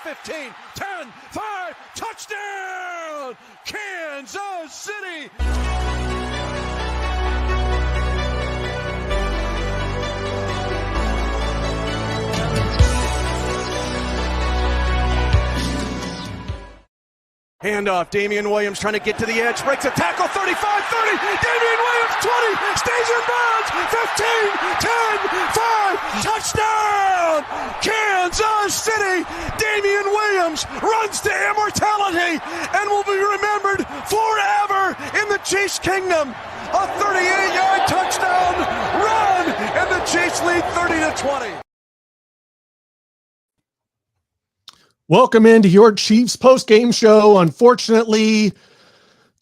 15, 10, 5, touchdown, Kansas City. Handoff, Damian Williams trying to get to the edge, breaks a tackle, 35, 30, Damian Williams, 20, stays in bounds, 15, 10, 5, touchdown, Kansas City. Damian Williams runs to immortality and will be remembered forever in the Chiefs' kingdom. A 38-yard touchdown run, and the Chiefs lead 30-20. Welcome into your Chiefs post-game show. Unfortunately,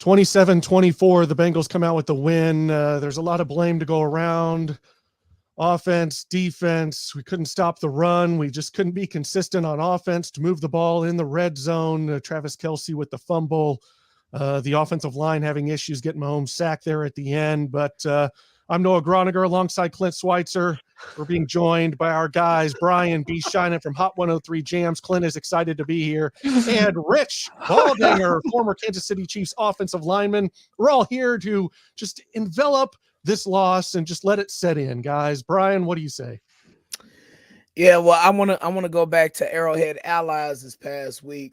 27-24, the Bengals come out with the win. There's a lot of blame to go around. Offense, defense, we couldn't stop the run. We just couldn't be consistent on offense to move the ball in the red zone. Travis Kelce with the fumble. The offensive line having issues getting Mahomes sacked there at the end. But I'm Noah Groniger alongside Clint Schweitzer. We're being joined by our guys, Brian B. Shinen from Hot 103 Jams. Clint is excited to be here. And Rich Balldinger, former Kansas City Chiefs offensive lineman. We're all here to just envelop this loss and just let it set in, guys. Brian, what do you say? Yeah, well, I wanna go back to Arrowhead Allies this past week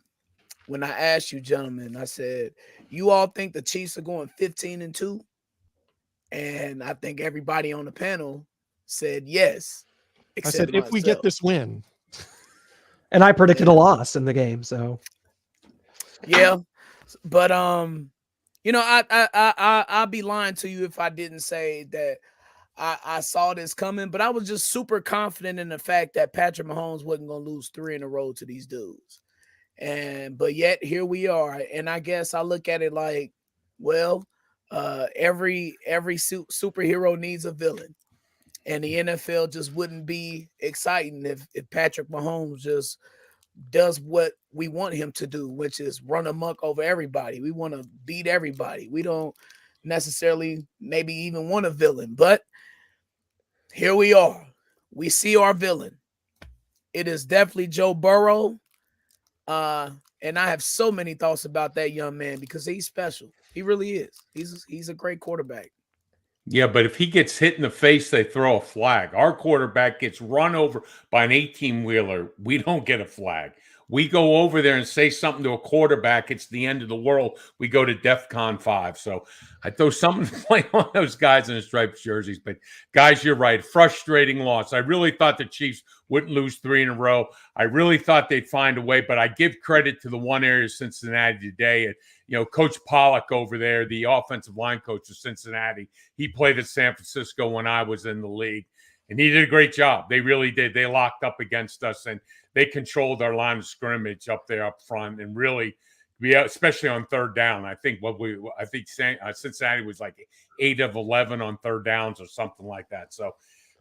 when I asked you, gentlemen. I said, you all think the Chiefs are going 15-2? And I think everybody on the panel said yes. I said, if we get this win. And I predicted a loss in the game, so. Yeah. But you know, I'd be lying to you if I didn't say that I saw this coming, but I was just super confident in the fact that Patrick Mahomes wasn't gonna lose 3 in a row to these dudes. But yet here we are. And I guess I look at it like, well, every superhero needs a villain. And the NFL just wouldn't be exciting if Patrick Mahomes just does what we want him to do, which is run amok over everybody. We want to beat everybody. We don't necessarily maybe even want a villain, but here we are. We see our villain. It is definitely Joe Burrow. And I have so many thoughts about that young man because he's special. He really is. He's a great quarterback. Yeah, but if he gets hit in the face, they throw a flag. Our quarterback gets run over by an 18-wheeler. We don't get a flag. We go over there and say something to a quarterback, it's the end of the world. We go to DEFCON 5. So I throw something to play on those guys in the striped jerseys. But, guys, you're right. Frustrating loss. I really thought the Chiefs wouldn't lose 3 in a row. I really thought they'd find a way. But I give credit to the one area of Cincinnati today. You know, Coach Pollock over there, the offensive line coach of Cincinnati, he played at San Francisco when I was in the league. And he did a great job. They really did. They locked up against us, and they controlled our line of scrimmage up there up front, and really, especially on third down. I think Cincinnati was like 8 of 11 on third downs or something like that. So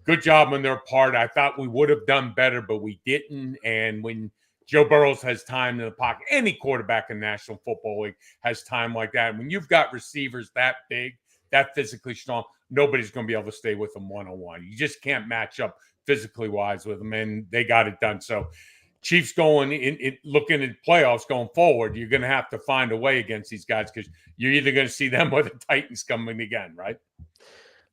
good job on their part. I thought we would have done better, but we didn't. And when Joe Burrow has time in the pocket, any quarterback in the National Football League has time like that. And when you've got receivers that big, that physically strong, nobody's going to be able to stay with them one-on-one. You just can't match up physically wise with them, and they got it done. So Chiefs going in looking at playoffs going forward, you're going to have to find a way against these guys because you're either going to see them or the Titans coming again, right?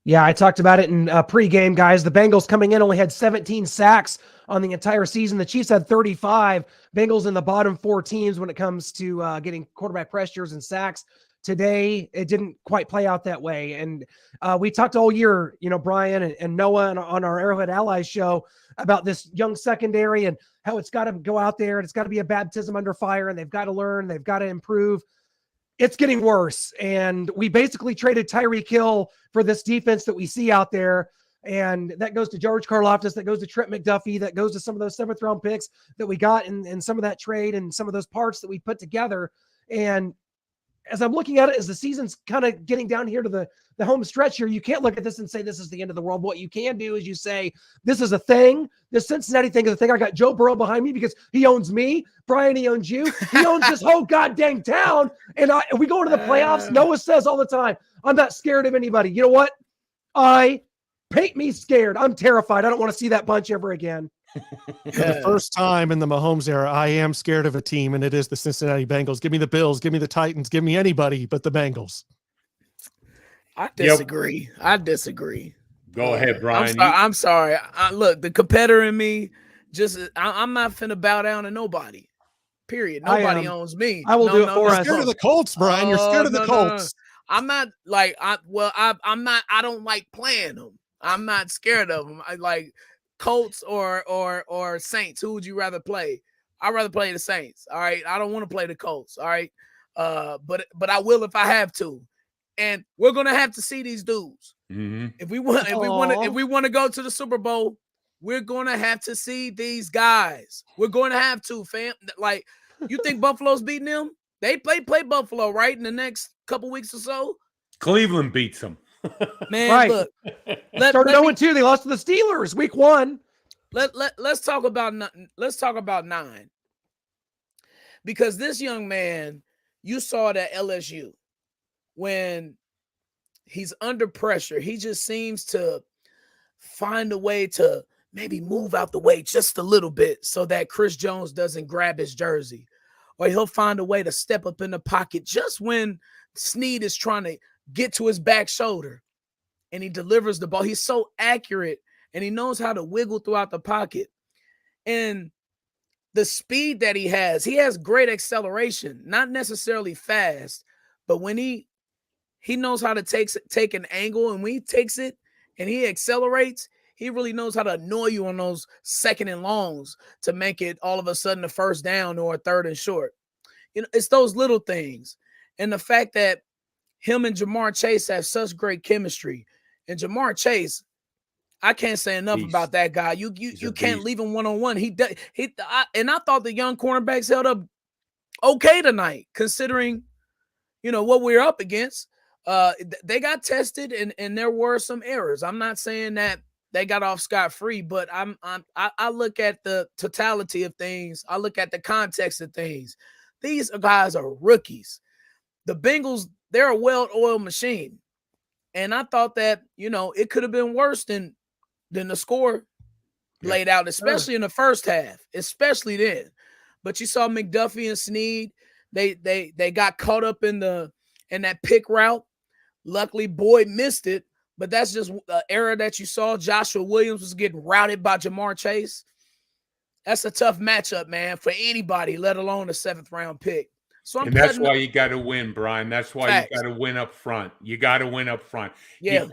Yeah, I talked about it in pregame, guys. The Bengals coming in only had 17 sacks on the entire season. The Chiefs had 35. Bengals in the bottom 4 teams when it comes to getting quarterback pressures and sacks. Today, it didn't quite play out that way. And we talked all year, you know, Brian and Noah on our Arrowhead Allies show about this young secondary and how it's got to go out there and it's got to be a baptism under fire and they've got to learn, they've got to improve. It's getting worse. And we basically traded Tyreek Hill for this defense that we see out there. And that goes to George Karlaftis, that goes to Trent McDuffie, that goes to some of those 7th round picks that we got in some of that trade and some of those parts that we put together. And as I'm looking at it, as the season's kind of getting down here to the home stretch here, you can't look at this and say this is the end of the world. What you can do is you say, this is a thing. This Cincinnati thing is a thing. I got Joe Burrow behind me because he owns me. Brian, he owns you. He owns this whole goddamn town. And we go into the playoffs. Noah says all the time, I'm not scared of anybody. You know what? Paint me scared. I'm terrified. I don't want to see that bunch ever again. For the first time in the Mahomes era, I am scared of a team, and it is the Cincinnati Bengals. Give me the Bills, give me the Titans, give me anybody but the Bengals. I disagree. I disagree. Go ahead, Brian. I'm sorry. Look, the competitor in me, I'm not finna bow down to nobody. Period. Nobody owns me. I will do it for us. You're scared of the Colts, Brian. You're scared of the Colts. No. I'm not like I'm not. I don't like playing them. I'm not scared of them. I like Colts or Saints. Who would you rather play? I'd rather play the Saints. All right. I don't want to play the Colts. All right. But I will if I have to. And we're gonna have to see these dudes. Mm-hmm. If we want to go to the Super Bowl, we're gonna have to see these guys. We're going to have to, fam. Like, you think Buffalo's beating them? They play Buffalo, right? In the next couple weeks or so. Cleveland beats them. Man, right. Look. Started 0-2. They lost to the Steelers week 1. Let's talk about 9. Because this young man, you saw it at LSU. When he's under pressure, he just seems to find a way to maybe move out the way just a little bit so that Chris Jones doesn't grab his jersey. Or he'll find a way to step up in the pocket just when Snead is trying to get to his back shoulder and he delivers the ball. He's so accurate and he knows how to wiggle throughout the pocket. And the speed that he has great acceleration, not necessarily fast, but when he knows how to take an angle, and when he takes it and he accelerates, he really knows how to annoy you on those second and longs to make it all of a sudden a first down or a third and short. You know, it's those little things. And the fact that him and Jamar Chase have such great chemistry. And Jamar Chase, I can't say enough about that guy. You can't leave him one-on-one. And I thought the young cornerbacks held up okay tonight, considering, you know, what we're up against. They got tested and there were some errors. I'm not saying that they got off scot-free, but I look at the totality of things. I look at the context of things. These guys are rookies. The Bengals, they're a well-oiled machine. And I thought that, you know, it could have been worse than the score laid out, especially in the first half, especially then. But you saw McDuffie and Snead, they got caught up in that pick route. Luckily, Boyd missed it, but that's just an error that you saw. Joshua Williams was getting routed by Jamar Chase. That's a tough matchup, man, for anybody, let alone a 7th-round pick. So that's why you got to win, Brian. That's why you got to win up front. You got to win up front. Yeah.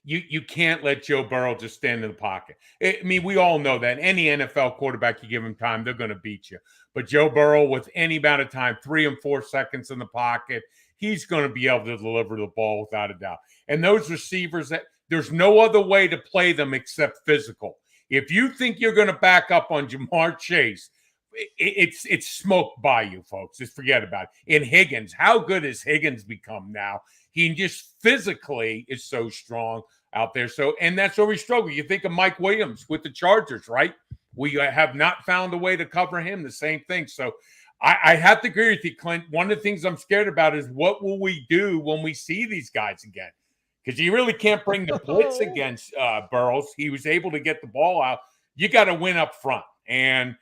You can't let Joe Burrow just stand in the pocket. I mean, we all know that. Any NFL quarterback, you give him time, they're going to beat you. But Joe Burrow, with any amount of time, 3 and 4 seconds in the pocket, he's going to be able to deliver the ball without a doubt. And those receivers, there's no other way to play them except physical. If you think you're going to back up on Jamar Chase, it's smoked by you, folks. Just forget about it. And Higgins, how good has Higgins become now? He just physically is so strong out there. So, and that's where we struggle. You think of Mike Williams with the Chargers, right? We have not found a way to cover him. The same thing. So I have to agree with you, Clint. One of the things I'm scared about is what will we do when we see these guys again? Because you really can't bring the blitz against Burrows. He was able to get the ball out. You got to win up front. And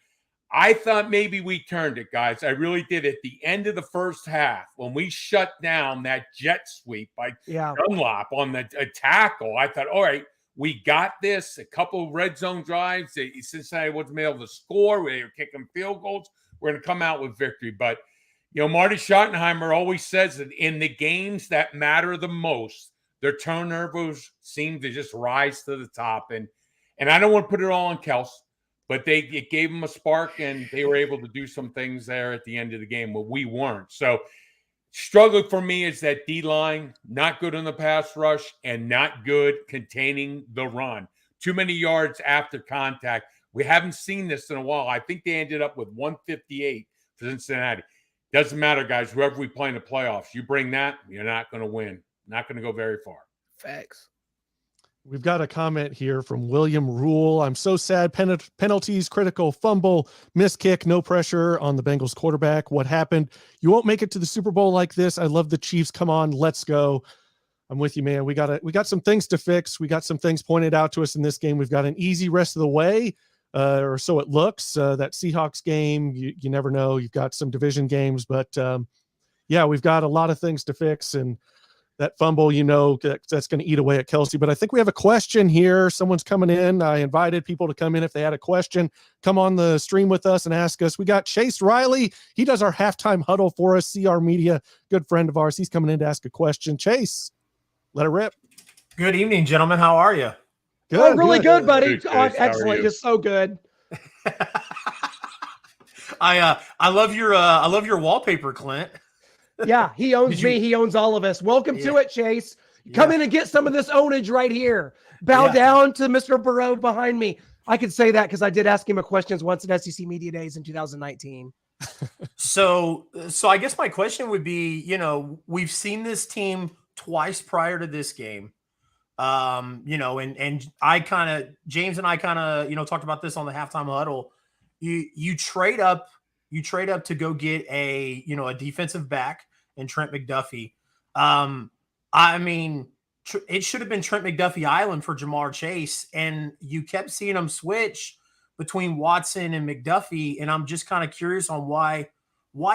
I thought maybe we turned it, guys. I really did. At the end of the first half, when we shut down that jet sweep by Dunlap on the tackle, I thought, all right, we got this. A couple of red zone drives. Cincinnati wasn't able to score. They were kicking field goals. We're going to come out with victory. But, you know, Marty Schottenheimer always says that in the games that matter the most, their turnovers seem to just rise to the top. And I don't want to put it all on Kels, but it gave them a spark, and they were able to do some things there at the end of the game where we weren't. So struggle for me is that D-line, not good on the pass rush and not good containing the run. Too many yards after contact. We haven't seen this in a while. I think they ended up with 158 for Cincinnati. Doesn't matter, guys. Whoever we play in the playoffs, you bring that, you're not going to win. Not going to go very far. Facts. We've got a comment here from William Rule. I'm so sad. Penalties, critical fumble, missed kick, no pressure on the Bengals quarterback. What happened? You won't make it to the Super Bowl like this. I love the Chiefs. Come on, let's go. I'm with you, man. We got some things to fix. We got some things pointed out to us in this game. We've got an easy rest of the way or so it looks. That Seahawks game, you never know. You've got some division games, but yeah, we've got a lot of things to fix. And that fumble, that's going to eat away at Kelsey. But I think we have a question here. Someone's coming in. I invited people to come in if they had a question. Come on the stream with us and ask us. We got Chase Riley. He does our halftime huddle for us. CR Media, good friend of ours. He's coming in to ask a question. Chase, let it rip. Good evening, gentlemen. How are you? Good, really good, buddy. Good, Chase. Excellent, just so good. I love your wallpaper, Clint. Yeah, he owns me. He owns all of us. Welcome to it, Chase. Come in and get some of this ownage right here. Bow down to Mr. Burrow behind me. I could say that because I did ask him a questions once at SEC Media Days in 2019. So I guess my question would be, we've seen this team twice prior to this game. And I kind of, James and I kind of, talked about this on the halftime huddle. You trade up to go get a defensive back in Trent McDuffie. I mean, it should have been Trent McDuffie Island for Jamar Chase, and you kept seeing them switch between Watson and McDuffie. And I'm just kind of curious on why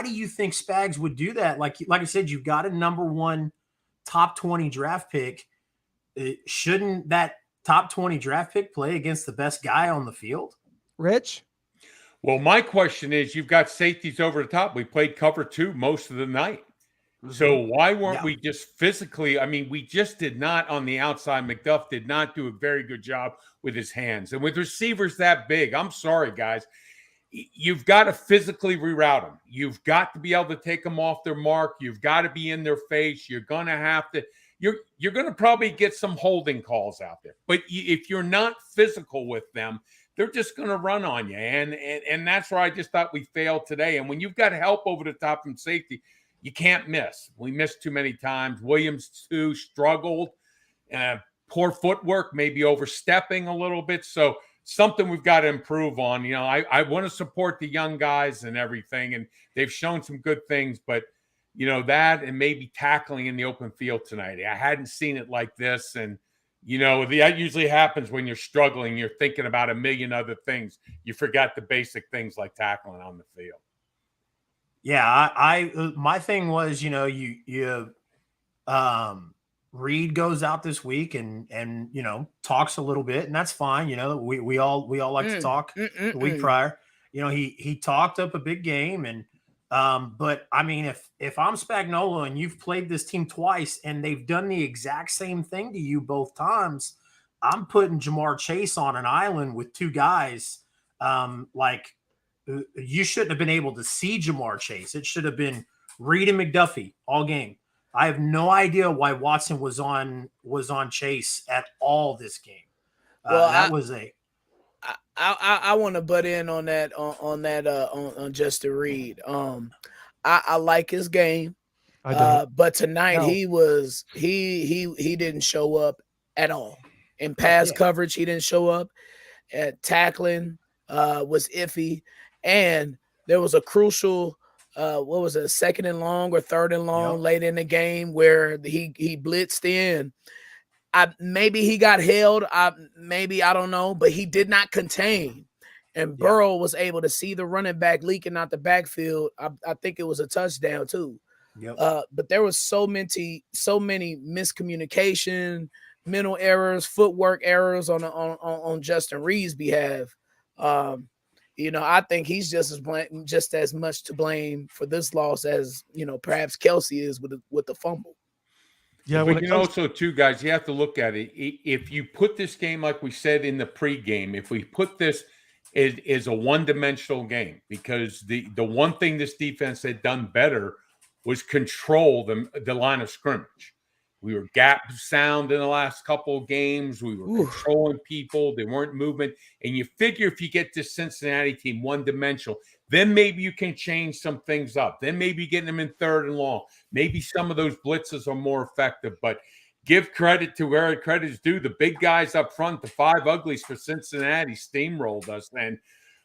do you think Spags would do that? Like I said, you've got a number 1 top 20 draft pick. Shouldn't that top 20 draft pick play against the best guy on the field? Rich? Well, my question is, you've got safeties over the top. We played cover 2 most of the night. Mm-hmm. So why weren't we just physically? I mean, we just did not on the outside. McDuff did not do a very good job with his hands. And with receivers that big, I'm sorry, guys, you've got to physically reroute them. You've got to be able to take them off their mark. You've got to be in their face. You're going to have to. You're going to probably get some holding calls out there. But if you're not physical with them, they're just going to run on you. And that's where I just thought we failed today. And when you've got help over the top from safety, you can't miss. We missed too many times. Williams, too, struggled. Poor footwork, maybe overstepping a little bit. So something we've got to improve on. I want to support the young guys and everything, and they've shown some good things. But, that and maybe tackling in the open field tonight. I hadn't seen it like this. And, that usually happens when you're struggling. You're thinking about a million other things. You forgot the basic things like tackling on the field. Yeah, my thing was, Reed goes out this week and talks a little bit, and that's fine. We all like to talk the week prior. He talked up a big game, and but I mean, if I'm Spagnuolo and you've played this team twice and they've done the exact same thing to you both times, I'm putting Jamar Chase on an island with 2 guys. You shouldn't have been able to see Jamar Chase. It should have been Reed and McDuffie all game. I have no idea why Watson was on Chase at all this game. I want to butt in on that on Justin Reed. I like his game, but tonight he didn't show up at all in pass coverage. He didn't show up at tackling. Was iffy, and there was a crucial second and long or third and long late in the game where he blitzed in. Maybe he got held. I don't know, but he did not contain. And Burrow was able to see the running back leaking out the backfield. I think it was a touchdown too. Yep. But there was so many miscommunication, mental errors, footwork errors on Justin Reed's behalf. I think he's just as much to blame for this loss as perhaps Kelsey is with the fumble. Yeah, but also too, guys, you have to look at it. If you put this game, like we said in the pregame, if we put this as a one-dimensional game, because the one thing this defense had done better was control the line of scrimmage. We were gap sound in the last couple of games. We were controlling people. They weren't moving. And you figure if you get this Cincinnati team one-dimensional, then maybe you can change some things up. Then maybe getting them in third and long. Maybe some of those blitzes are more effective. But give credit to where credit is due. The big guys up front, the 5 uglies for Cincinnati, steamrolled us. And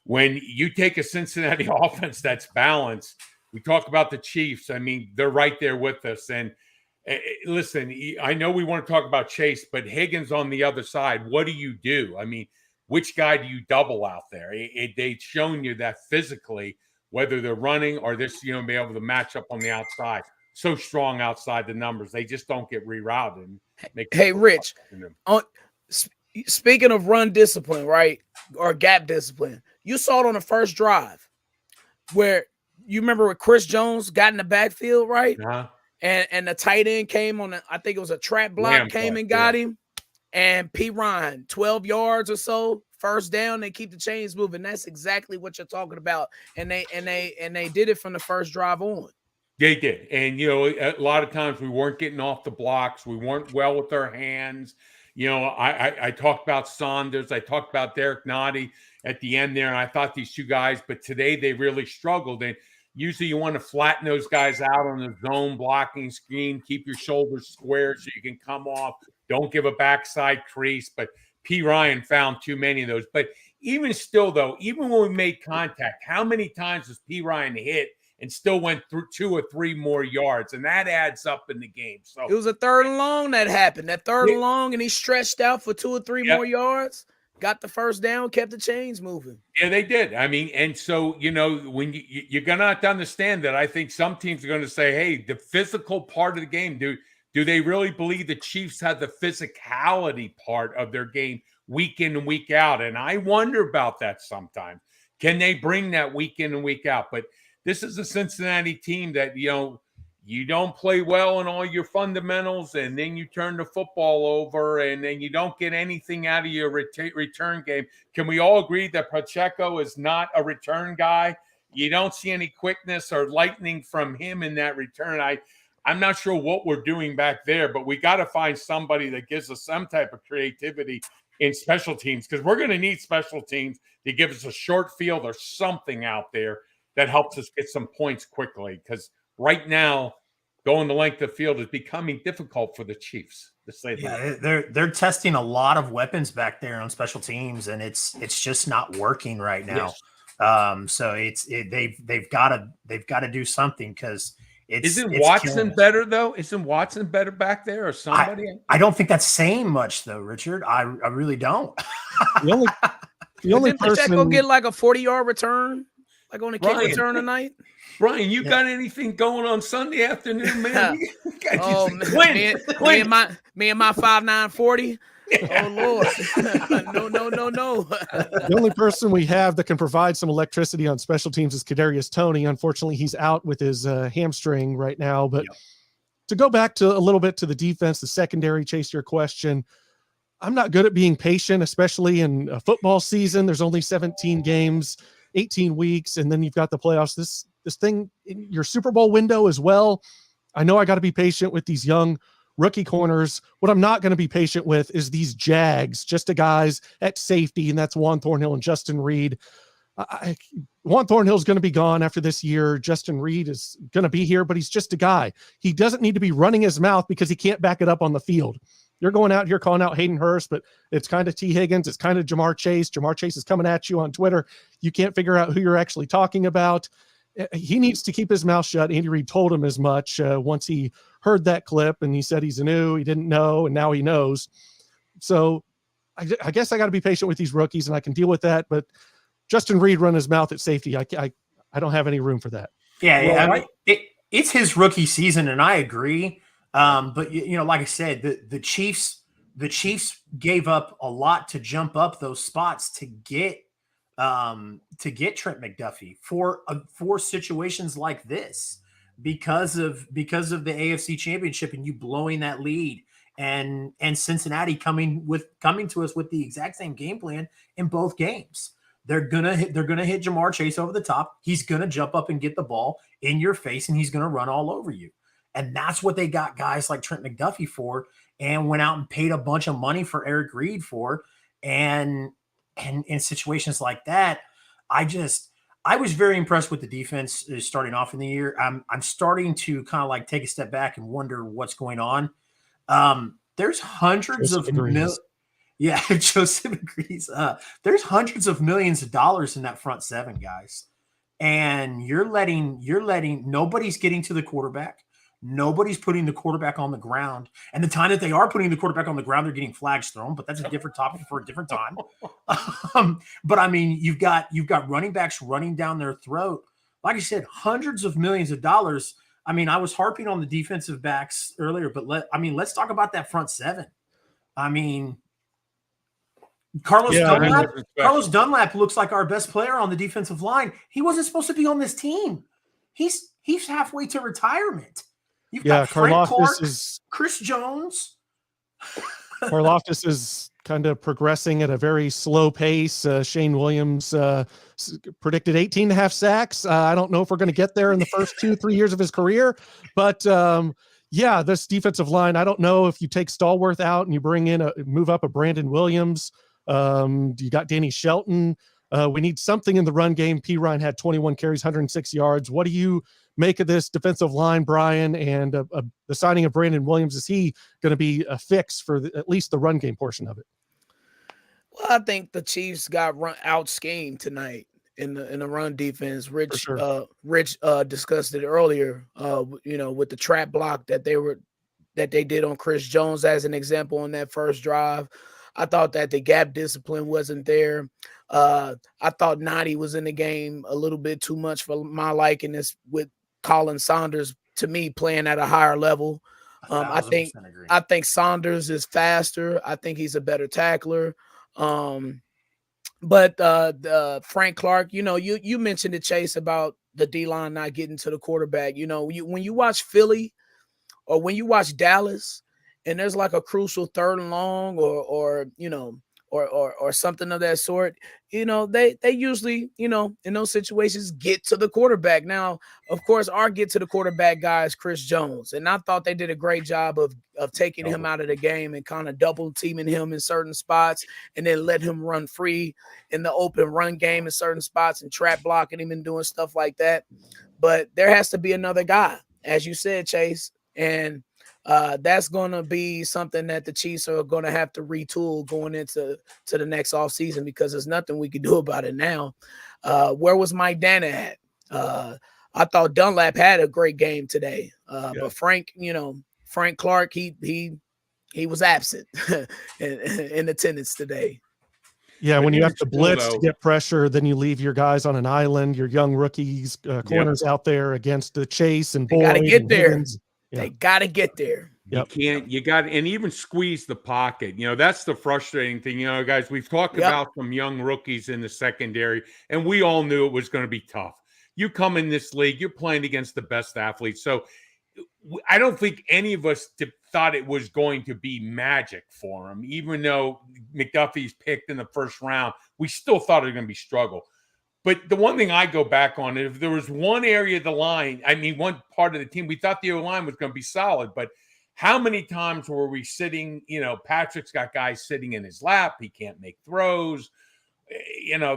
when you take a Cincinnati offense that's balanced, we talk about the Chiefs. I mean, they're right there with us. And listen, I know we want to talk about Chase, but Higgins on the other side, what do you do? I mean, which guy do you double out there? They've shown you that physically, whether they're running or this, be able to match up on the outside. So strong outside the numbers, they just don't get rerouted. And hey, Rich, speaking of run discipline, right, or gap discipline, you saw it on the first drive where you remember when Chris Jones got in the backfield, right? Uh-huh. And the tight end came on, I think it was a trap block, and got him. And P. Ryan, 12 yards or so, first down, they keep the chains moving. That's exactly what you're talking about. And they did it from the first drive on. They did. And, a lot of times we weren't getting off the blocks. We weren't well with our hands. I talked about Saunders. I talked about Derek Noddy at the end there. And I thought these two guys, but today they really struggled. And usually you want to flatten those guys out on the zone blocking screen, keep your shoulders square so you can come off. Don't give a backside crease. But P. Ryan found too many of those. But even still, though, even when we made contact, how many times was P. Ryan hit and still went through 2 or 3 more yards? And that adds up in the game. So it was a 3rd and long that happened. That 3rd and long, and he stretched out for 2 or 3 more yards, got the first down, kept the chains moving. Yeah, they did. I mean, and so, when you're going to have to understand that I think some teams are going to say, hey, the physical part of the game, do they really believe the Chiefs have the physicality part of their game week in and week out? And I wonder about that sometimes. Can they bring that week in and week out? But this is a Cincinnati team that, you don't play well in all your fundamentals, and then you turn the football over, and then you don't get anything out of your return game. Can we all agree that Pacheco is not a return guy? You don't see any quickness or lightning from him in that return. I'm not sure what we're doing back there, but we got to find somebody that gives us some type of creativity in special teams, because we're going to need special teams to give us a short field or something out there that helps us get some points quickly, because right now, going the length of the field is becoming difficult for the Chiefs, to say that. They're testing a lot of weapons back there on special teams, and it's just not working right now. Yes. So they've got to do something, because isn't Watson better though? Isn't Watson better back there, or somebody? I don't think that's saying much though, Richard. I really don't. The only person Pacheco get like a 40-yard return, like on a kick return tonight. Brian, you got anything going on Sunday afternoon, man? Oh, me and my 5'9" 40. Oh Lord, no. The only person we have that can provide some electricity on special teams is Kadarius Toney. Unfortunately, he's out with his hamstring right now. But to go back to a little bit to the defense, the secondary, Chase, your question, I'm not good at being patient, especially in a football season. There's only 17 games, 18 weeks, and then you've got the playoffs. This thing in your Super Bowl window as well. I know I got to be patient with these young rookie corners. What I'm not going to be patient with is these Jags, just the guys at safety, and that's Juan Thornhill and Justin Reed. Juan Thornhill is going to be gone after this year. Justin Reed is going to be here, but he's just a guy. He doesn't need to be running his mouth because he can't back it up on the field. You're going out here calling out Hayden Hurst, but it's kind of T. Higgins. It's kind of Jamar Chase. Jamar Chase is coming at you on Twitter. You can't figure out who you're actually talking about. He needs to keep his mouth shut. Andy Reid told him as much once he heard that clip, and he said he's new, he didn't know, and now he knows. So I guess I got to be patient with these rookies, and I can deal with that. But Justin Reid run his mouth at safety. I don't have any room for that. Yeah, I mean, it's his rookie season, and I agree. But like I said, the Chiefs gave up a lot to jump up those spots to get Trent McDuffie for situations like this, because of the AFC Championship and you blowing that lead, and Cincinnati coming to us with the exact same game plan in both games. They're gonna hit Jamar Chase over the top. He's gonna jump up and get the ball in your face, and he's gonna run all over you. And that's what they got guys like Trent McDuffie for, and went out and paid a bunch of money for Eric Reid for. And in situations like that, I was very impressed with the defense starting off in the year. I'm starting to kind of like take a step back and wonder what's going on. There's hundreds of millions. Yeah, Joseph agrees. There's hundreds of millions of dollars in that front seven, guys. And you're letting nobody's getting to the quarterback. Nobody's putting the quarterback on the ground. And the time that they are putting the quarterback on the ground, they're getting flags thrown, but that's a different topic for a different time. But I mean, you've got running backs running down their throat. Like I said, hundreds of millions of dollars. I mean, I was harping on the defensive backs earlier, but let's talk about that front seven. I mean, Carlos Dunlap looks like our best player on the defensive line. He wasn't supposed to be on this team. He's halfway to retirement. You've got Frank Clark, Chris Jones. Karlaftis is kind of progressing at a very slow pace. Shane Williams predicted 18.5 sacks. I don't know if we're going to get there in the first 2-3 years of his career, but yeah, this defensive line, I don't know if you take Stallworth out and you bring in move up a Brandon Williams. You got Danny Shelton. We need something in the run game. P. Ryan had 21 carries, 106 yards. What do you make of this defensive line, Brian, and the signing of Brandon Williams? Is he going to be a fix for at least the run game portion of it? Well, I think the Chiefs got out schemed tonight in the run defense. Rich discussed it earlier. With the trap block that they did on Chris Jones as an example on that first drive. I thought that the gap discipline wasn't there. I thought Noddy was in the game a little bit too much for my liking. This with Colin Saunders, to me, playing at a higher level. I think Saunders is faster. I think he's a better tackler. But Frank Clark, you mentioned it, Chase, about the D-line not getting to the quarterback. When you watch Philly or when you watch Dallas, and there's like a crucial 3rd and long or something of that sort, they usually, in those situations get to the quarterback. Now, of course, our get to the quarterback guy is Chris Jones. And I thought they did a great job of taking him out of the game and kind of double teaming him in certain spots and then let him run free in the open run game in certain spots and trap blocking him and doing stuff like that. But there has to be another guy, as you said, Chase. And that's going to be something that the Chiefs are going to have to retool going into the next offseason, because there's nothing we can do about it now. Where was Mike Dana at? I thought Dunlap had a great game today. But Frank Clark, he was absent in attendance today. Yeah, when you have to blitz to get pressure, then you leave your guys on an island, your young rookies, corners out there against the Chase and Boyd. Got to get there. Higgins. Yeah. They got to get there. You got, and even squeeze the pocket. That's the frustrating thing. Guys, we've talked about some young rookies in the secondary, and we all knew it was going to be tough. You come in this league, you're playing against the best athletes. So I don't think any of us thought it was going to be magic for him. Even though McDuffie's picked in the first round, we still thought it was going to be struggle. But the one thing I go back on, if there was one area of the line, one part of the team, we thought the O-line was going to be solid. But how many times were we sitting, Patrick's got guys sitting in his lap. He can't make throws.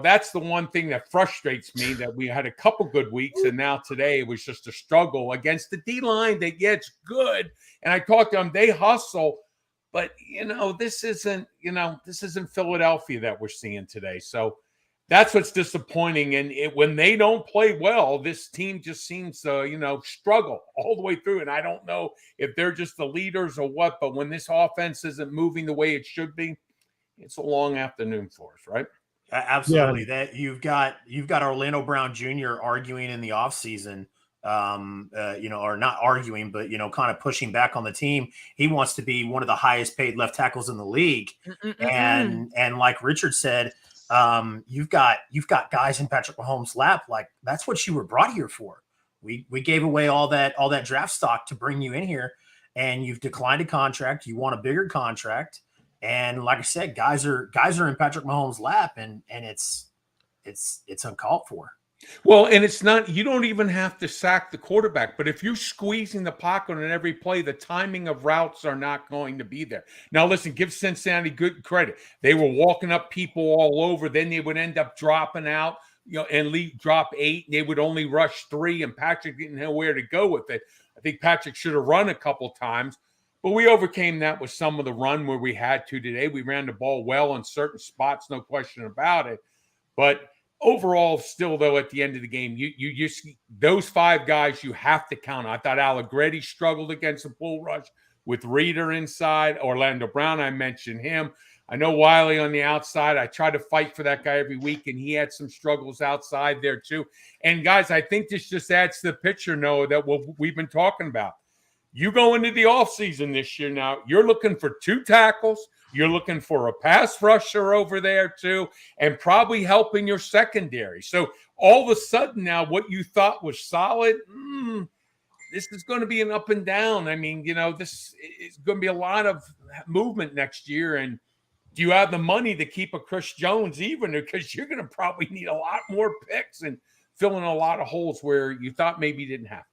That's the one thing that frustrates me, that we had a couple good weeks, and now today it was just a struggle against the D-line that gets good. And I talked to them, they hustle. But, this isn't Philadelphia that we're seeing today. So that's what's disappointing. And when they don't play well, this team just seems to, struggle all the way through. And I don't know if they're just the leaders or what, but when this offense isn't moving the way it should be, it's a long afternoon for us, right? Absolutely. Yeah. That you've got Orlando Brown Jr. arguing in the offseason, or not arguing, but, kind of pushing back on the team. He wants to be one of the highest paid left tackles in the league. And like Richard said, you've got guys in Patrick Mahomes' lap. Like, that's what you were brought here for. We gave away all that draft stock to bring you in here, and you've declined a contract. You want a bigger contract. And like I said, guys are in Patrick Mahomes' lap, and it's uncalled for. Well, and it's not, you don't even have to sack the quarterback, but if you're squeezing the pocket on every play, the timing of routes are not going to be there. Now, listen, give Cincinnati good credit. They were walking up people all over. Then they would end up dropping out, and drop 8. And they would only rush 3, and Patrick didn't know where to go with it. I think Patrick should have run a couple times, but we overcame that with some of the run where we had to today. We ran the ball well in certain spots, no question about it. But overall, still though, at the end of the game, you just those 5 guys you have to count. I thought Allegretti struggled against the bull rush with Reeder inside. Orlando Brown, I mentioned him. I know Wiley on the outside. I try to fight for that guy every week, and he had some struggles outside there too. And guys, I think this just adds to the picture, Noah, that we've been talking about. You go into the offseason this year now, you're looking for 2 tackles. You're looking for a pass rusher over there too, and probably helping your secondary. So all of a sudden now, what you thought was solid, this is going to be an up and down. I mean, this is going to be a lot of movement next year. And do you have the money to keep a Chris Jones even? Because you're going to probably need a lot more picks and fill in a lot of holes where you thought maybe you didn't have to.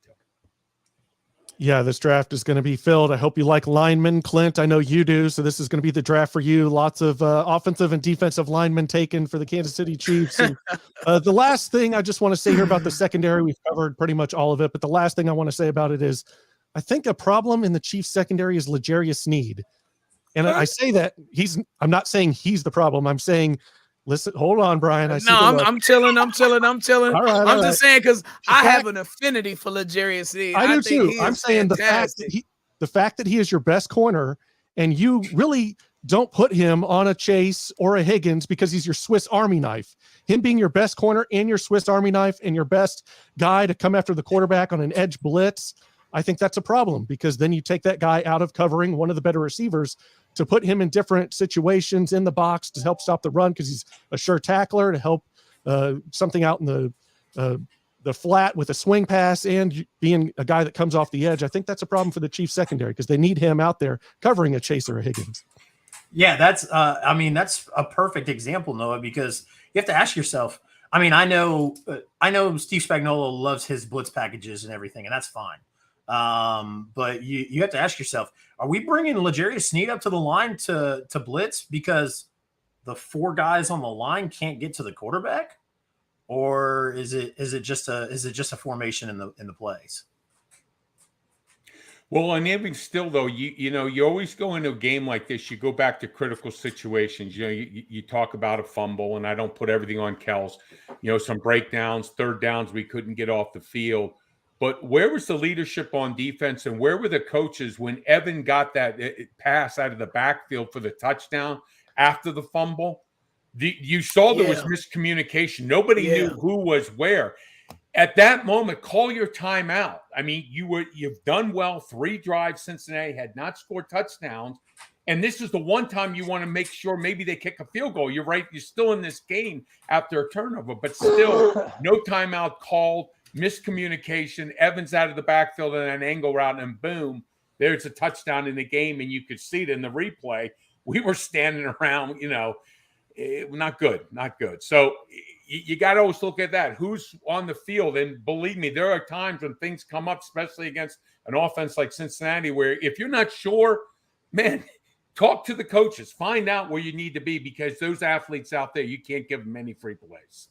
Yeah, this draft is going to be filled. I hope you like linemen, Clint. I know you do. So this is going to be the draft for you. Lots of offensive and defensive linemen taken for the Kansas City Chiefs. And, the last thing I just want to say here about the secondary, we've covered pretty much all of it. But the last thing I want to say about it is I think a problem in the Chiefs secondary is L'Jarius Sneed. And I say that I'm not saying he's the problem. I'm saying, listen, hold on, Brian. I'm chilling. I'm All right, I'm just saying because I have an affinity for L'Jarius Sneed. I do too. I'm saying the fact that he is your best corner and you really don't put him on a Chase or a Higgins because he's your Swiss Army knife. Him being your best corner and your Swiss Army knife and your best guy to come after the quarterback on an edge blitz, I think that's a problem because then you take that guy out of covering one of the better receivers to put him in different situations in the box to help stop the run because he's a sure tackler, to help something out in the flat with a swing pass and being a guy that comes off the edge. I think that's a problem for the Chiefs secondary because they need him out there covering a Chase or a Higgins. Yeah, that's a perfect example, Noah, because you have to ask yourself. I mean, I know Steve Spagnuolo loves his blitz packages and everything, and that's fine. But you have to ask yourself, are we bringing L'Jarius Sneed up to the line to blitz because the 4 guys on the line can't get to the quarterback, or is it just a formation in the plays? Well, and even still, though, you always go into a game like this, you go back to critical situations. You talk about a fumble, and I don't put everything on Kels. Some breakdowns, third downs, we couldn't get off the field. But where was the leadership on defense, and where were the coaches when Evan got that pass out of the backfield for the touchdown after the fumble? You saw there was miscommunication. Nobody knew who was where. At that moment, call your timeout. I mean, you've done well. 3 drives, Cincinnati had not scored touchdowns. And this is the one time you want to make sure maybe they kick a field goal. You're right. You're still in this game after a turnover, but still no timeout called, miscommunication. Evans out of the backfield and an angle route, and boom, there's a touchdown in the game. And you could see it in the replay. We were standing around, not good. So you got to always look at that. Who's on the field? And believe me, there are times when things come up, especially against an offense like Cincinnati, where if you're not sure, man, talk to the coaches. Find out where you need to be because those athletes out there, you can't give them any free plays.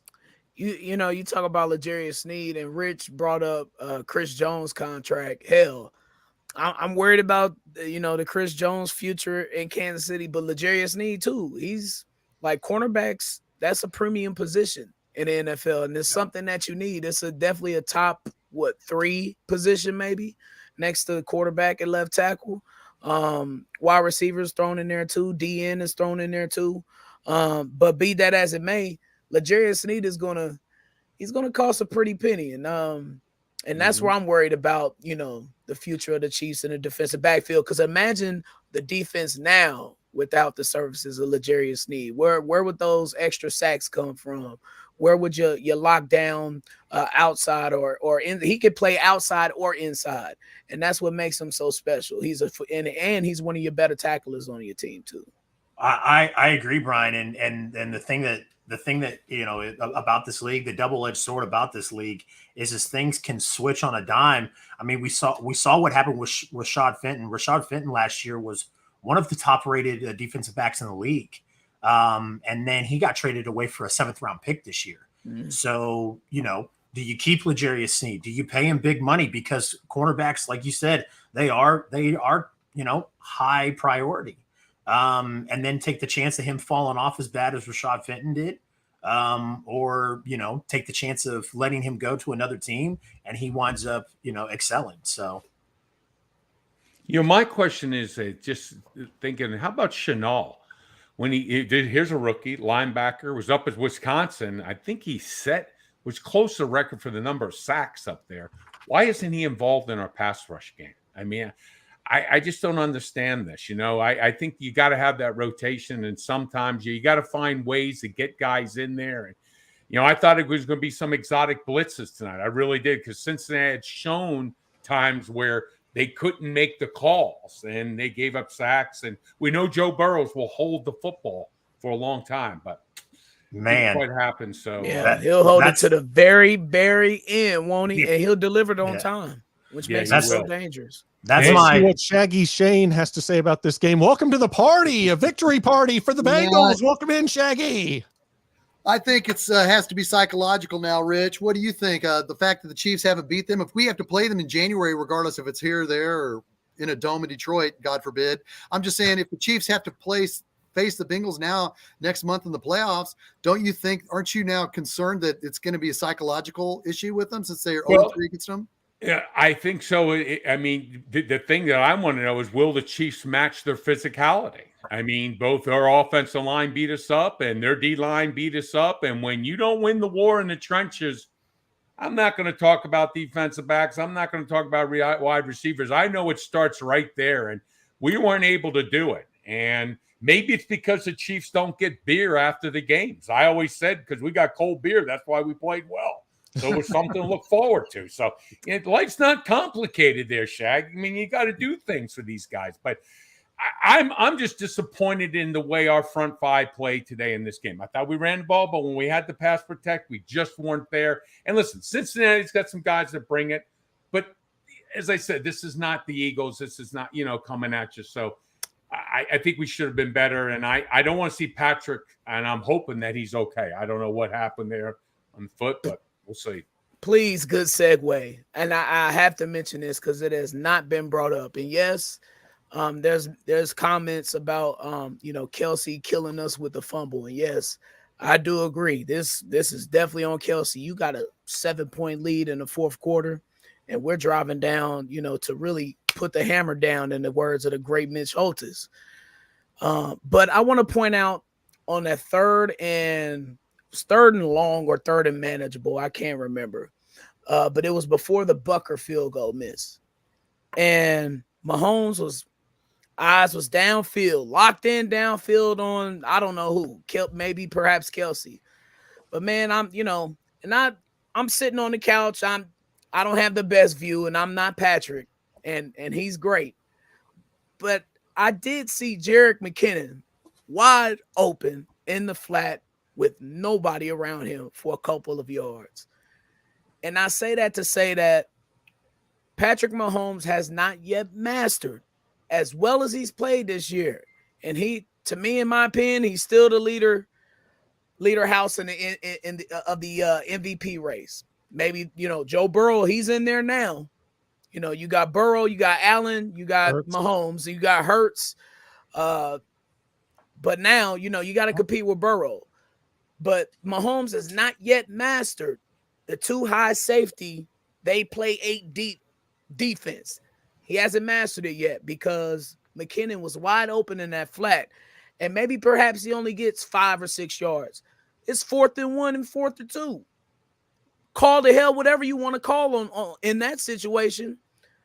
You talk about L'Jarius Sneed, and Rich brought up Chris Jones contract. Hell, I'm worried about the Chris Jones future in Kansas City, but L'Jarius Sneed too. He's like cornerbacks. That's a premium position in the NFL, and it's something that you need. It's definitely a top 3 position maybe next to the quarterback and left tackle. Wide receivers thrown in there too. DN is thrown in there too. But be that as it may, L'Jarius Sneed is he's gonna cost a pretty penny, and that's where I'm worried about the future of the Chiefs in the defensive backfield. Because imagine the defense now without the services of L'Jarius Sneed. Where would those extra sacks come from? Where would you lock down outside or in? He could play outside or inside, and that's what makes him so special. He's and he's one of your better tacklers on your team too. I agree, Brian, and the thing that about this league, the double-edged sword about this league is things can switch on a dime. I mean, we saw what happened with Rashad Fenton. Rashad Fenton last year was one of the top-rated defensive backs in the league. And then he got traded away for a 7th-round pick this year. So, do you keep L'Jarius Sneed? Do you pay him big money? Because cornerbacks, like you said, they are high priority. And then take the chance of him falling off as bad as Rashad Fenton did. or, take the chance of letting him go to another team and he winds up, excelling. So, my question is just thinking, how about Chenal? When he did, here's a rookie linebacker, was up at Wisconsin. I think was close to record for the number of sacks up there. Why isn't he involved in our pass rush game? I mean, I just don't understand this. I think you got to have that rotation, and sometimes you got to find ways to get guys in there. And, I thought it was going to be some exotic blitzes tonight. I really did, because Cincinnati had shown times where they couldn't make the calls and they gave up sacks. And we know Joe Burrows will hold the football for a long time, but man, didn't quite happen. So yeah, he'll hold it to the very, very end, won't he? And he'll deliver it on Yeah. time, which Yeah, makes he it so will. dangerous. That's Let's see my what Shaggy Shane has to say about this game. Welcome to the party, a victory party for the Bengals. Welcome in, Shaggy. I think it's has to be psychological now, Rich. What do you think? The fact that the Chiefs haven't beat them, if we have to play them in January, regardless if it's here, there, or in a dome in Detroit, God forbid. I'm just saying, if the Chiefs have to face the Bengals now next month in the playoffs, aren't you now concerned that it's going to be a psychological issue with them since they are 0-3 against them? Yeah, I think so. I mean, the thing that I want to know is, will the Chiefs match their physicality? I mean, both our offensive line beat us up and their D-line beat us up. And when you don't win the war in the trenches, I'm not going to talk about defensive backs. I'm not going to talk about wide receivers. I know it starts right there, and we weren't able to do it. And maybe it's because the Chiefs don't get beer after the games. I always said, because we got cold beer, that's why we played well. So it was something to look forward to. So life's not complicated there, Shag. I mean, you got to do things for these guys. But I'm just disappointed in the way our front five played today in this game. I thought we ran the ball, but when we had to pass protect, we just weren't there. And listen, Cincinnati's got some guys that bring it. But as I said, this is not the Eagles. This is not, coming at you. So I think we should have been better. And I don't want to see Patrick, and I'm hoping that he's okay. I don't know what happened there on the foot, but we'll see. Please, good segue. And I have to mention this because it has not been brought up. And yes, there's comments about Kelsey killing us with the fumble. And yes, I do agree. This is definitely on Kelsey. You got a 7-point lead in the fourth quarter, and we're driving down, to really put the hammer down, in the words of the great Mitch Holtis. But I want to point out on that third and long or third and manageable, I can't remember. But it was before the Bucker field goal miss. And Mahomes' eyes was downfield, locked in downfield on, I don't know who, perhaps Kelsey. But man, I'm sitting on the couch. I don't have the best view, and I'm not Patrick, and he's great. But I did see Jerick McKinnon wide open in the flat with nobody around him for a couple of yards. And I say that to say that Patrick Mahomes has not yet mastered as well as he's played this year. And he, to me, in my opinion, he's still the leader house of the MVP race. Maybe, Joe Burrow, he's in there now. You got Burrow, you got Allen, you got Hurts. Mahomes, you got Hurts. But now, you got to compete with Burrow. But Mahomes has not yet mastered the too high safety. They play 8 deep defense. He hasn't mastered it yet because McKinnon was wide open in that flat. And maybe perhaps he only gets 5 or 6 yards. It's 4th and 1 and 4th and 2. Call the hell whatever you want to call on in that situation.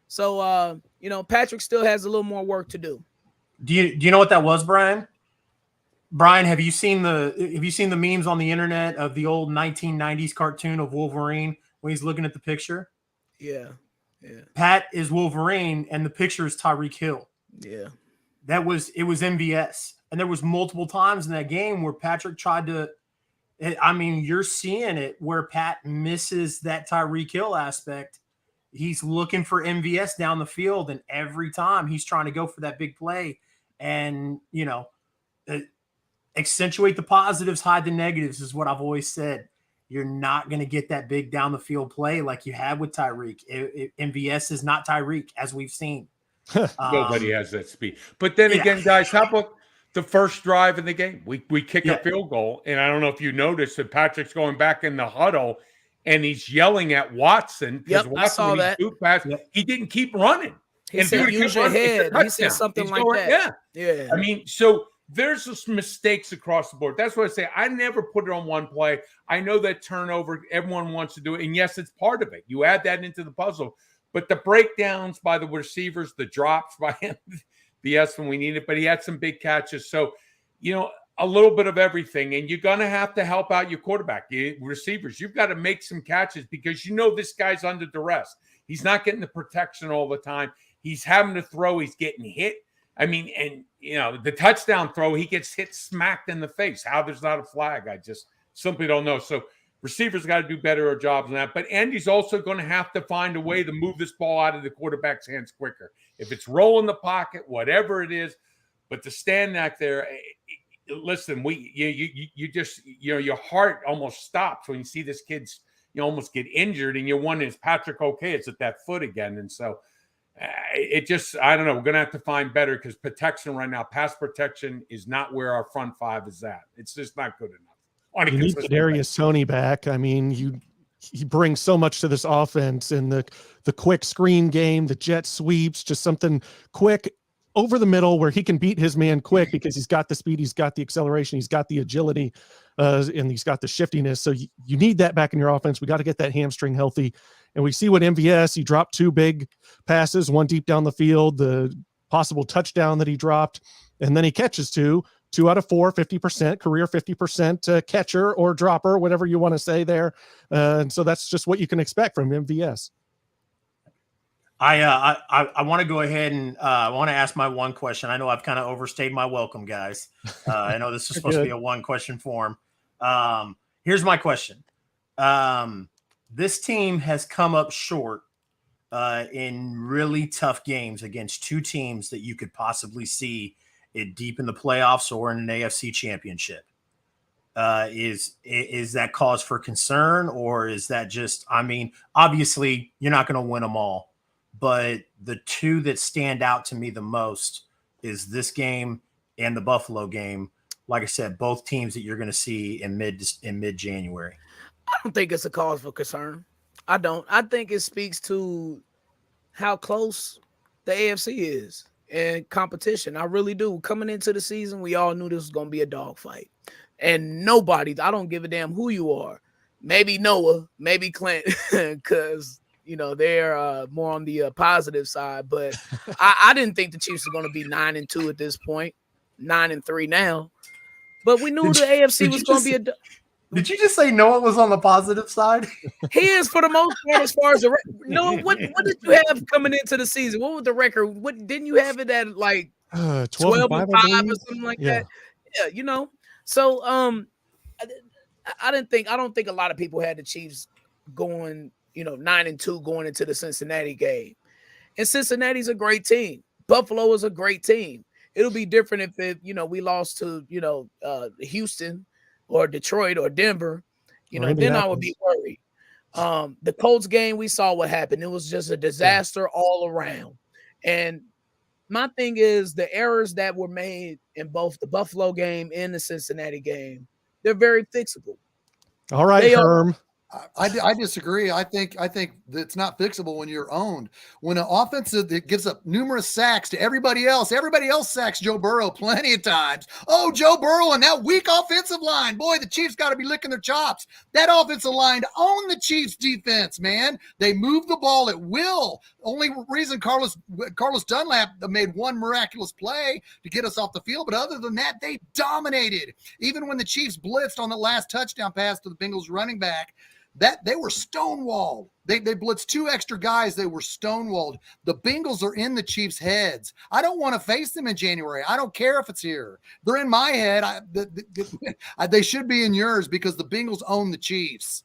So, Patrick still has a little more work to do. Do you know what that was, Brian? Brian, have you seen the memes on the internet of the old 1990s cartoon of Wolverine when he's looking at the picture? Yeah. Pat is Wolverine, and the picture is Tyreek Hill. Yeah. It was MVS. And there was multiple times in that game where Patrick tried to – you're seeing it where Pat misses that Tyreek Hill aspect. He's looking for MVS down the field, and every time he's trying to go for that big play and, accentuate the positives, hide the negatives is what I've always said. You're not going to get that big down the field play like you had with Tyreek. MVS is not Tyreek, as we've seen. Nobody has that speed. But then again, guys, how about the first drive in the game. We kick Yeah. a field goal, and I don't know if you noticed that Patrick's going back in the huddle, and he's yelling at Watson because Yep, I saw Watson, that. pass, Yep. he didn't keep running. He And if he said, would've "Use kept your running, it's a head." He said touchdown. something He's like going- that. Yeah. Yeah. I mean, so there's just mistakes across the board. That's what I say. I never put it on one play. I know that turnover, everyone wants to do it. And yes, it's part of it. You add that into the puzzle. But the breakdowns by the receivers, the drops by him, BS when we need it, but he had some big catches. So, a little bit of everything. And you're going to have to help out your quarterback, your receivers. You've got to make some catches because this guy's under duress. He's not getting the protection all the time. He's having to throw. He's getting hit. I mean, and, the touchdown throw, he gets hit smacked in the face. How there's not a flag, I just simply don't know. So receivers got to do better jobs than that. But Andy's also going to have to find a way to move this ball out of the quarterback's hands quicker. If it's rolling the pocket, whatever it is, but to stand back there, listen, you just, your heart almost stops when you see this kid's, almost get injured and you're wondering, is Patrick okay? It's at that foot again. And so it just, I don't know. We're going to have to find better because protection right now, pass protection is not where our front five is at. It's just not good enough. You need Kadarius Toney back. I mean, he brings so much to this offense, and the quick screen game, the jet sweeps, just something quick over the middle where he can beat his man quick because he's got the speed, he's got the acceleration, he's got the agility, and he's got the shiftiness. So you need that back in your offense. We got to get that hamstring healthy. And we see what MVS, he dropped 2 big passes, one deep down the field, the possible touchdown that he dropped, and then he catches 2 out of 4, 50%, career 50% catcher or dropper, whatever you want to say there. And so that's just what you can expect from MVS. I want to go ahead and I want to ask my one question. I know I've kind of overstayed my welcome, guys. I know this is supposed to be a one question form. Here's my question. This team has come up short in really tough games against 2 teams that you could possibly see it deep in the playoffs or in an AFC championship. Is that cause for concern, or is that just, I mean, obviously you're not going to win them all, but the 2 that stand out to me the most is this game and the Buffalo game. Like I said, both teams that you're going to see in mid-January. I don't think it's a cause for concern. I don't. I think it speaks to how close the AFC is and competition. I really do. Coming into the season, we all knew this was going to be a dogfight. And nobody, I don't give a damn who you are. Maybe Noah, maybe Clint, because, they're more on the positive side. But I didn't think the Chiefs were going to be 9-2 at this point, 9-3 now. But we knew the AFC was going to be Did you just say Noah was on the positive side? He is for the most part as far as the no. What did you have coming into the season? What was the record? What didn't you have it at like 12-5 or something like that? Yeah, So I don't think a lot of people had the Chiefs going 9-2 going into the Cincinnati game. And Cincinnati's a great team. Buffalo is a great team. It'll be different if we lost to Houston or Detroit or Denver, then I would be worried. The Colts game, we saw what happened. It was just a disaster all around. And my thing is the errors that were made in both the Buffalo game and the Cincinnati game, they're very fixable. All right, Herm. I disagree. I think it's not fixable when you're owned. When an offense that gives up numerous sacks to everybody else sacks Joe Burrow plenty of times. Oh, Joe Burrow and that weak offensive line. Boy, the Chiefs got to be licking their chops. That offensive line owned the Chiefs defense, man. They moved the ball at will. Only reason Carlos Dunlap made one miraculous play to get us off the field, but other than that, they dominated. Even when the Chiefs blitzed on the last touchdown pass to the Bengals running back, that they were stonewalled. They blitzed 2 extra guys. They were stonewalled. The Bengals are in the Chiefs' heads. I don't want to face them in January. I don't care if it's here. They're in my head. They should be in yours because the Bengals own the Chiefs.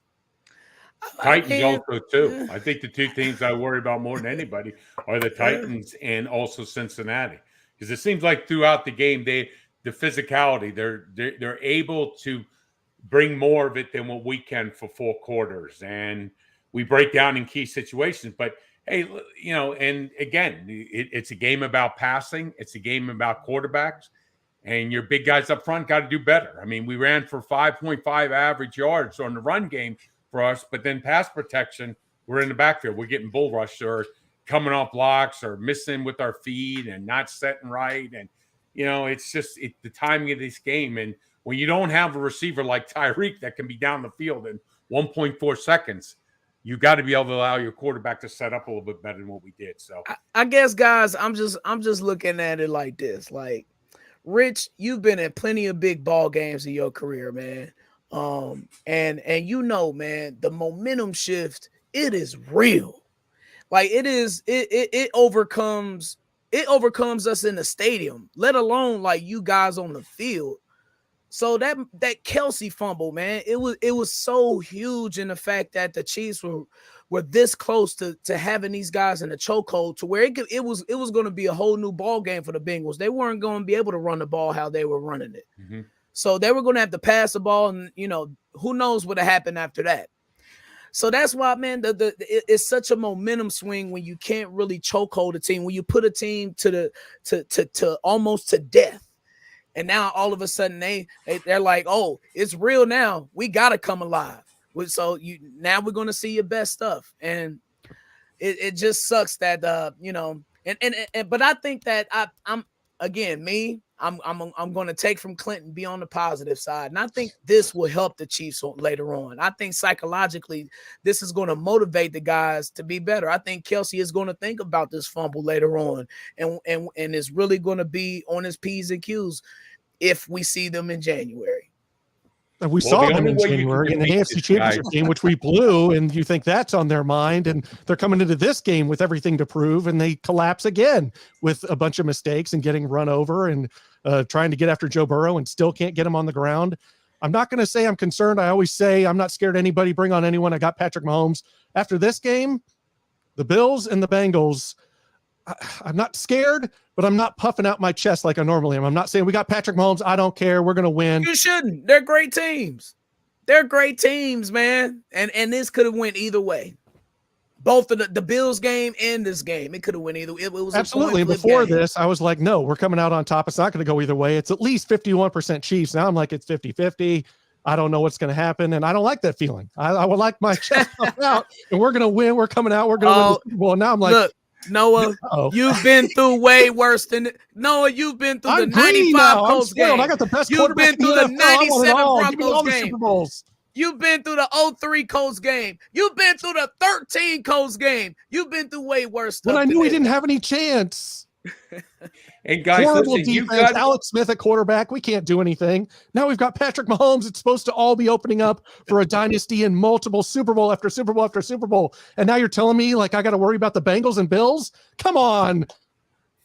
Titans also too. I think the 2 teams I worry about more than anybody are the Titans and also Cincinnati, because it seems like throughout the game the physicality they're able to bring more of it than what we can for 4 quarters, and we break down in key situations. But hey, and again, it's a game about passing. It's a game about quarterbacks. And your big guys up front got to do better. I mean, we ran for 5.5 average yards on the run game for us, but then pass protection, we're in the backfield. We're getting bull rushed or coming off blocks or missing with our feet and not setting right. And, it's just the timing of this game. And when you don't have a receiver like Tyreek that can be down the field in 1.4 seconds, you got to be able to allow your quarterback to set up a little bit better than what we did. So I guess, guys, I'm just looking at it like this. Like, Rich, you've been in plenty of big ball games in your career, man. And man, the momentum shift, it is real. Like it overcomes us in the stadium, let alone like you guys on the field. So that Kelce fumble, man, it was so huge in the fact that the Chiefs were this close to having these guys in a chokehold to where it was going to be a whole new ball game for the Bengals. They weren't going to be able to run the ball how they were running it. Mm-hmm. So they were going to have to pass the ball, and who knows what happened after that. So that's why, man, it's such a momentum swing when you can't really chokehold a team, when you put a team to almost to death. And now all of a sudden they're like, oh, it's real now. We got to come alive. So now we're going to see your best stuff. And it just sucks that, but I think that I'm going to take from Clinton, be on the positive side. And I think this will help the Chiefs later on. I think psychologically, this is going to motivate the guys to be better. I think Kelce is going to think about this fumble later on and is really going to be on his P's and Q's if we see them in January. And we saw them in January in the AFC Championship game, which we blew, and you think that's on their mind, and they're coming into this game with everything to prove, and they collapse again with a bunch of mistakes and getting run over and trying to get after Joe Burrow and still can't get him on the ground. I'm not going to say I'm concerned. I always say I'm not scared of anybody. Bring on anyone. I got Patrick Mahomes. After this game, the Bills and the Bengals, I'm not scared, but I'm not puffing out my chest like I normally am. I'm not saying we got Patrick Mahomes. I don't care. We're going to win. You shouldn't. They're great teams. They're great teams, man. And this could have went either way. Both of the Bills game and this game, it could have went either way. It was absolutely. Before this, I was like, no, we're coming out on top. It's not going to go either way. It's at least 51% Chiefs. Now I'm like, it's 50-50. I don't know what's going to happen, and I don't like that feeling. I would like my chest puffed out, and we're going to win. We're coming out. We're going to win the Super Bowl. And now I'm like, look, Noah, you've been through way worse than Noah. You've been through the 95 Colts game. I got the best You've been through the 97 Broncos game. Super Bowls. You've been through the 03 Colts game. You've been through the 13 Colts game. You've been through way worse stuff. When I knew we didn't have any chance. And guys, horrible listen, defense. Alex Smith at quarterback. We can't do anything. Now we've got Patrick Mahomes. It's supposed to all be opening up for a dynasty and multiple Super Bowl after Super Bowl after Super Bowl. And now you're telling me like I got to worry about the Bengals and Bills? Come on.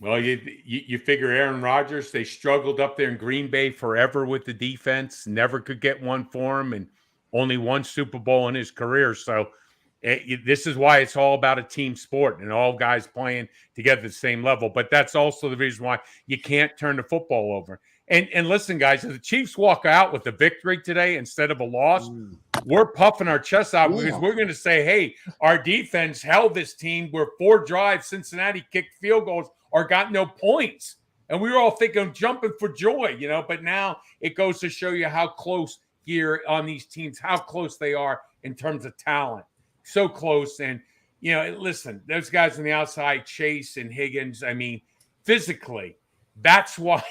Well, you figure Aaron Rodgers, they struggled up there in Green Bay forever with the defense, never could get one for him, and only one Super Bowl in his career. So this is why it's all about a team sport and all guys playing together at the same level. But that's also the reason why you can't turn the football over. And listen, guys, if the Chiefs walk out with a victory today instead of a loss, we're puffing our chests out because we're going to say, hey, our defense held this team where 4 drives, Cincinnati kicked field goals or got no points. And we were all thinking of jumping for joy, but now it goes to show you how close here on these teams, how close they are in terms of talent. So close. And, listen, those guys on the outside, Chase and Higgins, I mean, physically, that's why,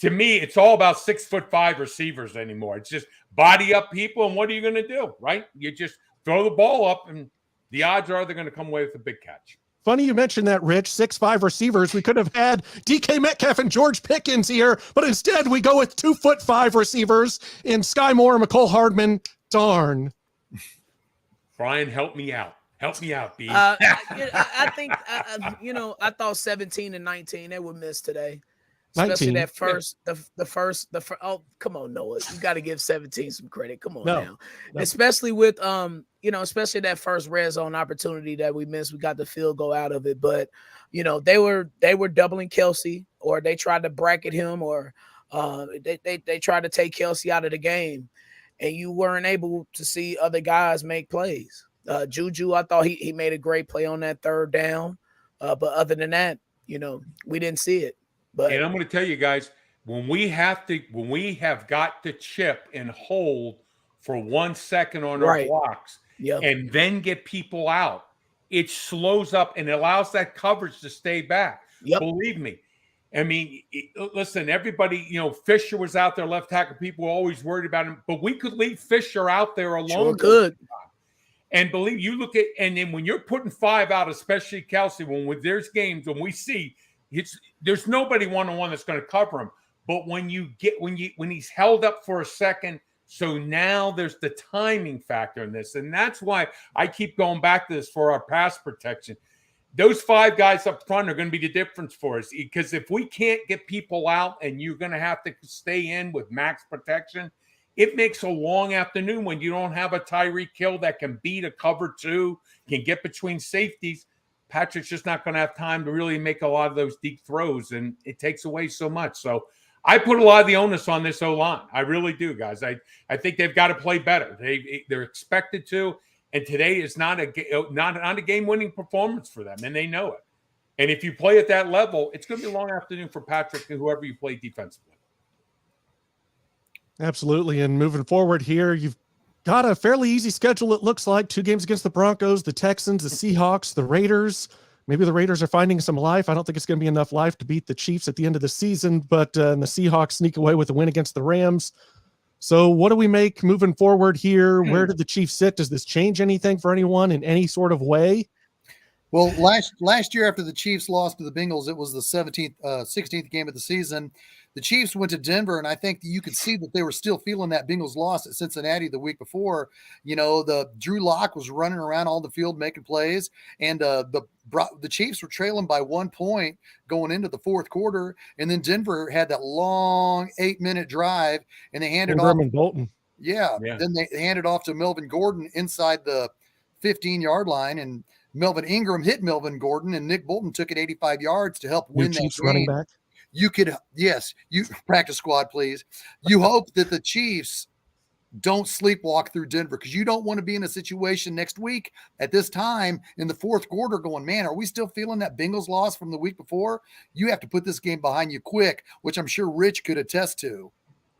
to me, it's all about 6'5" receivers anymore. It's just body up people. And what are you going to do, right? You just throw the ball up and the odds are they're going to come away with a big catch. Funny you mentioned that, Rich. 6'5" receivers. We could have had DK Metcalf and George Pickens here, but instead we go with 2'5" receivers in Sky Moore and McCole Hardman. Darn. Brian, help me out. Help me out, B. I think, I thought 17 and 19 they would miss today. Especially 19. that first, the first. Oh, come on, Noah. You got to give 17 some credit. Come on now. No. Especially with, especially that first red zone opportunity that we missed. We got the field goal out of it. But, they were doubling Kelce, or they tried to bracket him, or they tried to take Kelce out of the game. And you weren't able to see other guys make plays. Juju, I thought he made a great play on that third down. But other than that, we didn't see it. But and I'm going to tell you guys, when we have got to chip and hold for 1 second on our Right. blocks Yep. and then get people out, it slows up and allows that coverage to stay back. Yep. Believe me. I mean, listen, everybody, Fisher was out there, left tackle. People were always worried about him, but we could leave Fisher out there alone. Sure could. And believe you look at, and then when you're putting 5 out, especially Kelsey, when there's games when we see there's nobody one-on-one that's going to cover him. But when he's held up for a second, so now there's the timing factor in this. And that's why I keep going back to this for our pass protection. Those 5 guys up front are going to be the difference for us, because if we can't get people out and you're going to have to stay in with max protection, it makes a long afternoon when you don't have a Tyreek Hill that can beat a cover 2, can get between safeties. Patrick's just not going to have time to really make a lot of those deep throws, and it takes away so much. So I put a lot of the onus on this O-line. I really do, guys. I think they've got to play better. They're expected to, and today is not a game-winning performance for them, and they know it. And if you play at that level, it's going to be a long afternoon for Patrick and whoever you play defensively. Absolutely. And moving forward here, you've got a fairly easy schedule, it looks like. 2 games against the Broncos, the Texans, the Seahawks, the Raiders. Maybe the Raiders are finding some life. I don't think it's going to be enough life to beat the Chiefs at the end of the season, but and the Seahawks sneak away with a win against the Rams. So what do we make moving forward here? Where did the Chiefs sit? Does this change anything for anyone in any sort of way? Well, last year after the Chiefs lost to the Bengals, it was the 16th game of the season. The Chiefs went to Denver, and I think you could see that they were still feeling that Bengals loss at Cincinnati the week before. The Drew Lock was running around all the field making plays, and the Chiefs were trailing by 1 point going into the fourth quarter, and then Denver had that long 8-minute drive, and they handed off and Bolton. Yeah, then they handed off to Melvin Gordon inside the 15-yard line, and Melvin Ingram hit Melvin Gordon, and Nick Bolton took it 85 yards to help win that Chiefs game. running back. You practice squad, please. You hope that the Chiefs don't sleepwalk through Denver, because you don't want to be in a situation next week at this time in the fourth quarter going, man, are we still feeling that Bengals loss from the week before? You have to put this game behind you quick, which I'm sure Rich could attest to.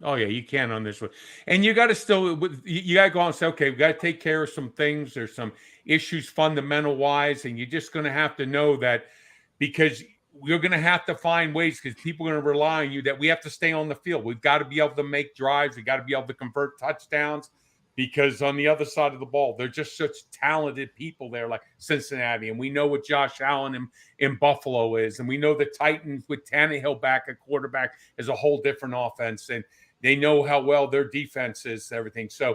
Oh, yeah, you can on this one. And you got to you got to go out and say, okay, we got to take care of some things. There's some issues fundamental wise, and you're just going to have to know that, because you're going to have to find ways, because people are going to rely on you, that we have to stay on the field. We've got to be able to make drives. We've got to be able to convert touchdowns, because on the other side of the ball, they're just such talented people there, like Cincinnati. And we know what Josh Allen in Buffalo is. And we know the Titans with Tannehill back at quarterback is a whole different offense. And they know how well their defense is, everything. So,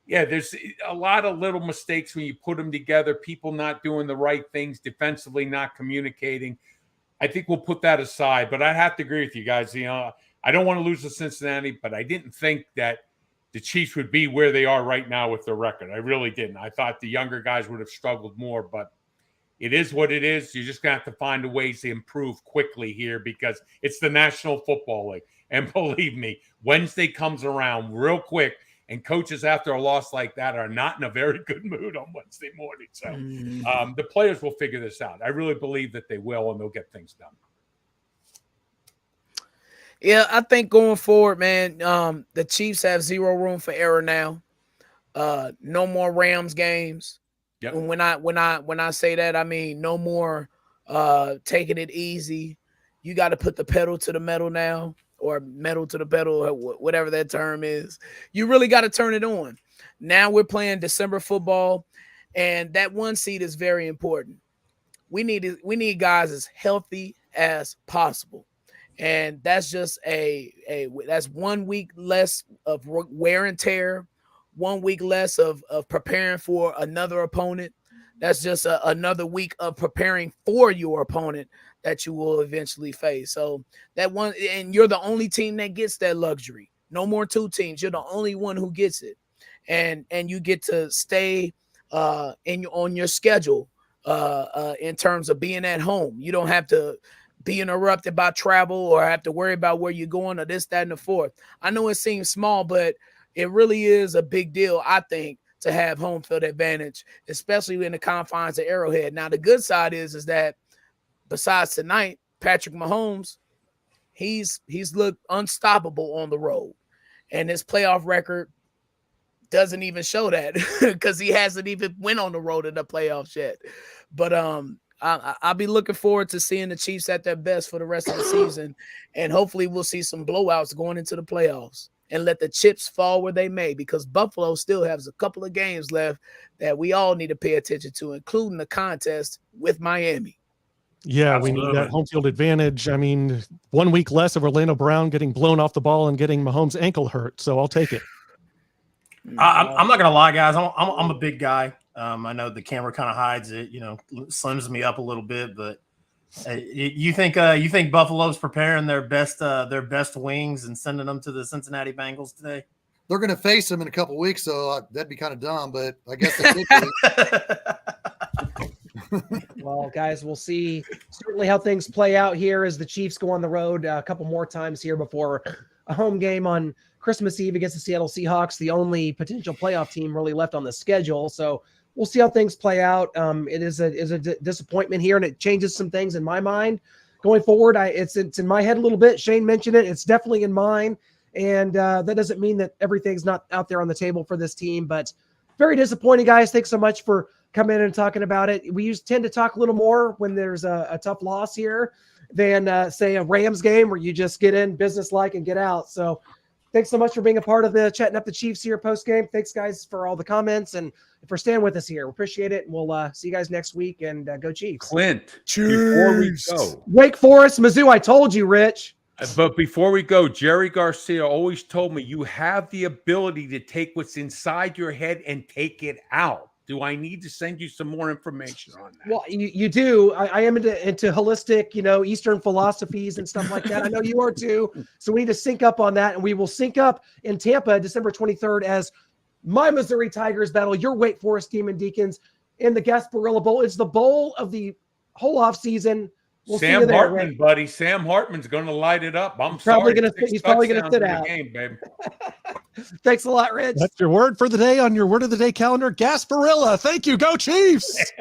yeah, there's a lot of little mistakes when you put them together, people not doing the right things, defensively not communicating. I think we'll put that aside, but I have to agree with you guys. I don't want to lose to Cincinnati, but I didn't think that the Chiefs would be where they are right now with their record. I really didn't. I thought the younger guys would have struggled more, but it is what it is. You're just going to have to find a ways to improve quickly here, because it's the National Football League. And believe me, Wednesday comes around real quick, and coaches after a loss like that are not in a very good mood on Wednesday morning. So the players will figure this out. I really believe that they will, and they'll get things done. Yeah, I think going forward, man, the Chiefs have zero room for error now. No more Rams games. Yep. And when I say that, I mean no more taking it easy. You got to put the pedal to the metal now, or metal to the pedal, or whatever that term is. You really got to turn it on. Now we're playing December football, and that 1 seed is very important. We need guys as healthy as possible. And that's just that's 1 week less of wear and tear, 1 week less of preparing for another opponent. That's just another week of preparing for your opponent that you will eventually face. So that one, and you're the only team that gets that luxury. No more 2 teams. You're the only one who gets it. And you get to stay on your schedule in terms of being at home. You don't have to be interrupted by travel or have to worry about where you're going or this, that, and the fourth. I know it seems small, but it really is a big deal, I think, to have home field advantage, especially in the confines of Arrowhead. Now, the good side is that besides tonight, Patrick Mahomes, he's looked unstoppable on the road, and his playoff record doesn't even show that because he hasn't even went on the road in the playoffs yet. But I'll be looking forward to seeing the Chiefs at their best for the rest of the season, and hopefully we'll see some blowouts going into the playoffs and let the chips fall where they may, because Buffalo still has a couple of games left that we all need to pay attention to, including the contest with Miami. Yeah, we need that home field advantage. I mean, 1 week less of Orlando Brown getting blown off the ball and getting Mahomes' ankle hurt, so I'll take it. I'm not gonna lie, guys. I'm a big guy. I know the camera kind of hides it, slims me up a little bit, but you think Buffalo's preparing their best wings and sending them to the Cincinnati Bengals today? They're going to face them in a couple weeks, so that'd be kind of dumb, but I guess they could be. Well, guys, we'll see certainly how things play out here as the Chiefs go on the road a couple more times here before a home game on Christmas Eve against the Seattle Seahawks, the only potential playoff team really left on the schedule. So we'll see how things play out. It is a disappointment here, and it changes some things in my mind going forward. It's in my head a little bit. Shane mentioned it. It's definitely in mine, and that doesn't mean that everything's not out there on the table for this team, but very disappointing, guys. Thanks so much for coming in and talking about it. We tend to talk a little more when there's a tough loss here than, say, a Rams game where you just get in business-like and get out. So thanks so much for being a part of the Chatting Up the Chiefs here post-game. Thanks, guys, for all the comments and for staying with us here. We appreciate it. We'll see you guys next week, and go Chiefs. Clint, before we go. Wake Forest, Mizzou, I told you, Rich. But before we go, Jerry Garcia always told me you have the ability to take what's inside your head and take it out. Do I need to send you some more information on that? Well, you do. I am into holistic, Eastern philosophies and stuff like that. I know you are too. So we need to sync up on that, and we will sync up in Tampa December 23rd as my Missouri Tigers battle your Wake Forest Demon Deacons in the Gasparilla Bowl. It's the bowl of the whole offseason. We'll Sam Hartman, buddy. Sam Hartman's going to light it up. He's probably going to sit out. Game, babe. Thanks a lot, Rich. That's your word for the day on your word of the day calendar. Gasparilla. Thank you. Go Chiefs.